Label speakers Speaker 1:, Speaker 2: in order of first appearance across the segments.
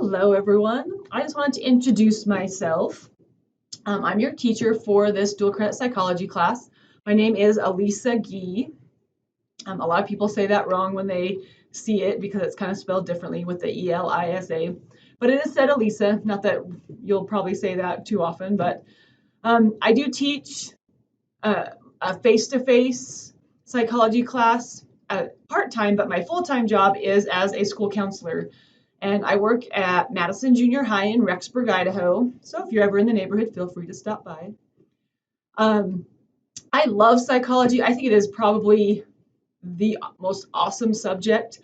Speaker 1: Hello, everyone. I just wanted to introduce myself. I'm your teacher for this dual credit psychology class. My name is Elisa Gee. A lot of people say that wrong when they see it because it's kind of spelled differently with the E-L-I-S-A. But it is said Elisa, not that you'll probably say that too often, but I do teach a face-to-face psychology class part-time, but my full-time job is as a school counselor. And I work at Madison Junior High in Rexburg, Idaho. So if you're ever in the neighborhood, feel free to stop by. I love psychology. I think it is probably the most awesome subject.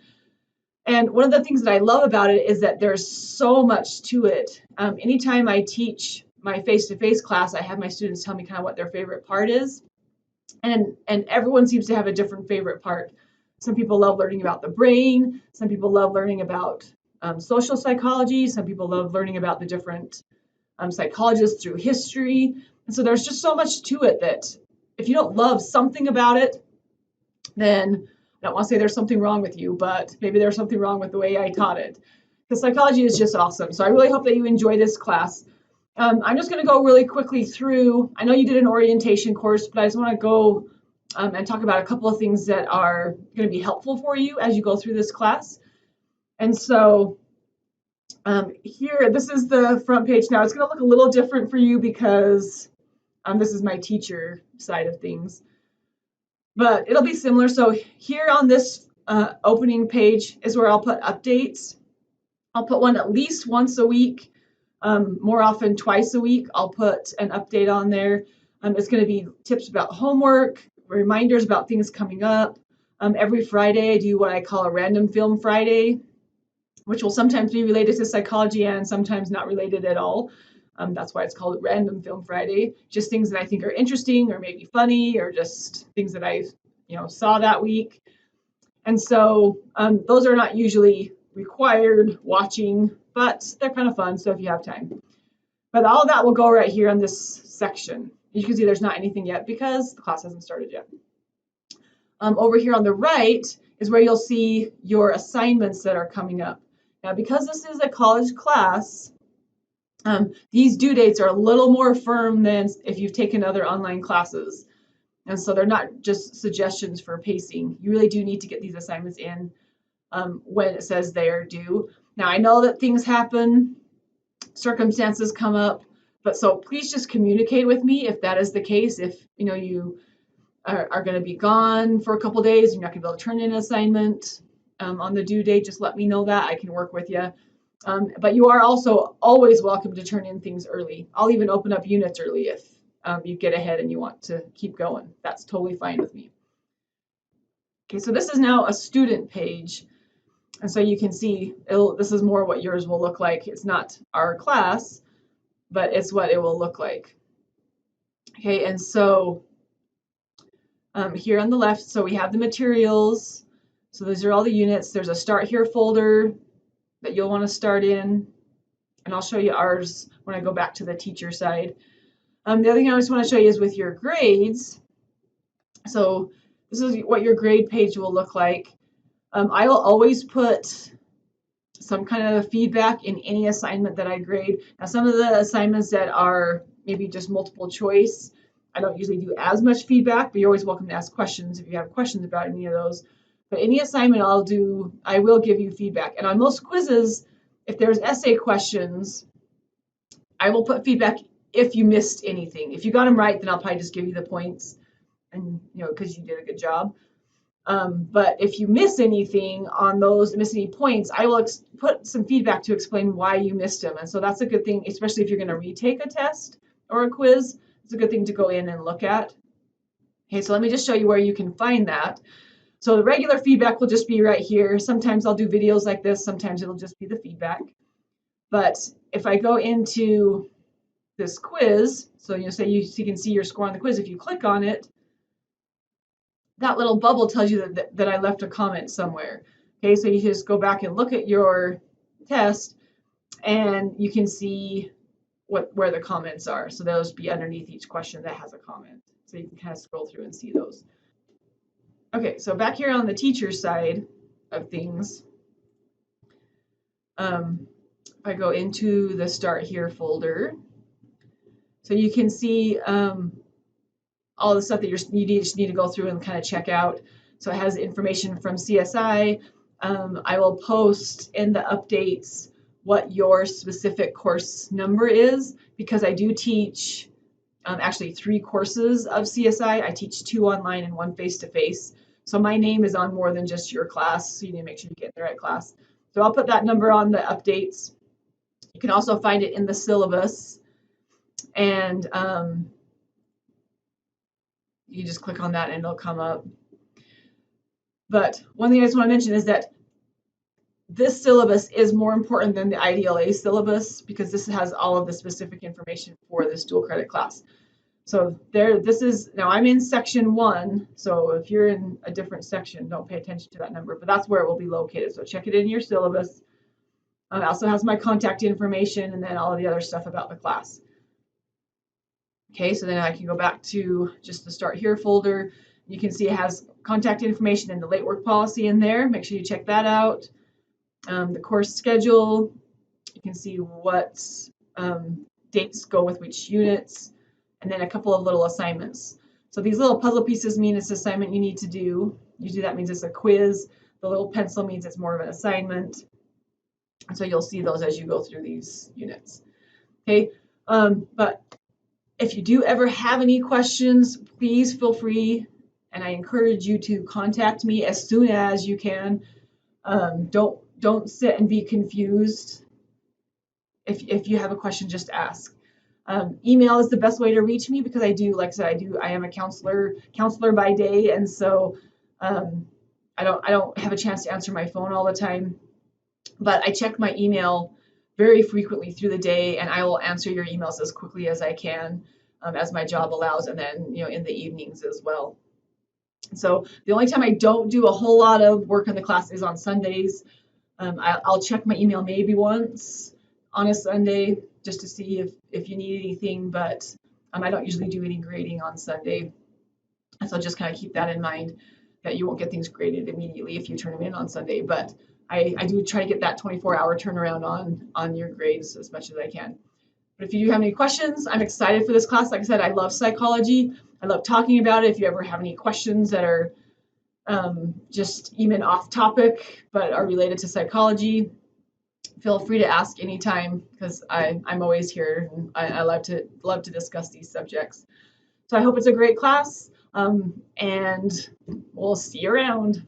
Speaker 1: And one of the things that I love about it is that there's so much to it. Anytime I teach my face-to-face class, I have my students tell me kind of what their favorite part is. And everyone seems to have a different favorite part. Some people love learning about the brain. Some people love learning about social psychology. Some people love learning about the different psychologists through history. And so there's just so much to it that if you don't love something about it, then I don't want to say there's something wrong with you, but maybe there's something wrong with the way I taught it. Because psychology is just awesome. So I really hope that you enjoy this class. I'm just going to go really quickly through. I know you did an orientation course, but I just want to go and talk about a couple of things that are going to be helpful for you as you go through this class. And so here, this is the front page now. It's going to look a little different for you because this is my teacher side of things. But it'll be similar. So here on this opening page is where I'll put updates. I'll put one at least once a week. More often twice a week, I'll put an update on there. It's going to be tips about homework, reminders about things coming up. Every Friday, I do what I call a random film Friday, which will sometimes be related to psychology and sometimes not related at all. That's why it's called Random Film Friday. Just things that I think are interesting or maybe funny or just things that I saw that week. And so those are not usually required watching, but they're kind of fun, so if you have time. But all of that will go right here on this section. You can see there's not anything yet because the class hasn't started yet. Over here on the right is where you'll see your assignments that are coming up. Now, because this is a college class, these due dates are a little more firm than if you've taken other online classes. And so they're not just suggestions for pacing. You really do need to get these assignments in when it says they are due. Now, I know that things happen, circumstances come up, but so please just communicate with me if that is the case. If you are going to be gone for a couple days, you're not going to be able to turn in an assignment on the due date, just let me know that. I can work with you. But you are also always welcome to turn in things early. I'll even open up units early if you get ahead and you want to keep going. That's totally fine with me. Okay, so this is now a student page. And so you can see this is more what yours will look like. It's not our class, but it's what it will look like. Okay, and so here on the left, so we have the materials. So these are all the units. There's a Start Here folder that you'll want to start in. And I'll show you ours when I go back to the teacher side. The other thing I just want to show you is with your grades. So this is what your grade page will look like. I will always put some kind of feedback in any assignment that I grade. Now, some of the assignments that are maybe just multiple choice, I don't usually do as much feedback, but you're always welcome to ask questions if you have questions about any of those. But any assignment I will give you feedback. And on most quizzes, if there's essay questions, I will put feedback if you missed anything. If you got them right, then I'll probably just give you the points, and because you did a good job. But if you miss anything on those, miss any points, I will put some feedback to explain why you missed them. And so that's a good thing, especially if you're going to retake a test or a quiz. It's a good thing to go in and look at. Okay, so let me just show you where you can find that. So the regular feedback will just be right here. Sometimes I'll do videos like this. Sometimes it'll just be the feedback. But if I go into this quiz, so you can see your score on the quiz. If you click on it, that little bubble tells you that I left a comment somewhere. Okay, so you just go back and look at your test, and you can see where the comments are. So those be underneath each question that has a comment. So you can kind of scroll through and see those. Okay, so back here on the teacher side of things, if I go into the Start Here folder, so you can see all the stuff that you just need to go through and kind of check out. So it has information from CSI. I will post in the updates what your specific course number is, because I do teach actually 3 courses of CSI. I teach 2 online and 1 face-to-face. So my name is on more than just your class, so you need to make sure you get in the right class. So I'll put that number on the updates. You can also find it in the syllabus, and you just click on that and it'll come up. But one thing I just want to mention is that this syllabus is more important than the IDLA syllabus, because this has all of the specific information for this dual credit class. So now I'm in section 1, so if you're in a different section, don't pay attention to that number, but that's where it will be located. So check it in your syllabus. It also has my contact information and then all of the other stuff about the class. Okay, so then I can go back to just the Start Here folder. You can see it has contact information and the late work policy in there. Make sure you check that out. The course schedule, you can see what dates go with which units, and then a couple of little assignments. So these little puzzle pieces mean it's an assignment you need to do. Usually that means it's a quiz. The little pencil means it's more of an assignment. And so you'll see those as you go through these units. Okay, but if you do ever have any questions, please feel free, and I encourage you to contact me as soon as you can. Don't sit and be confused. If you have a question, just ask. Email is the best way to reach me, because I am a counselor by day, and so I don't have a chance to answer my phone all the time, but I check my email very frequently through the day, and I will answer your emails as quickly as I can, as my job allows, and then in the evenings as well. So the only time I don't do a whole lot of work in the class is on Sundays. I'll check my email maybe once on a Sunday just to see if you need anything, but I don't usually do any grading on Sunday. And so just kind of keep that in mind, that you won't get things graded immediately if you turn them in on Sunday. But I do try to get that 24-hour turnaround on your grades as much as I can. But if you do have any questions, I'm excited for this class. Like I said, I love psychology. I love talking about it. If you ever have any questions that are just even off topic but are related to psychology, feel free to ask anytime, because I'm always here, and I love to discuss these subjects. So I hope it's a great class, and we'll see you around.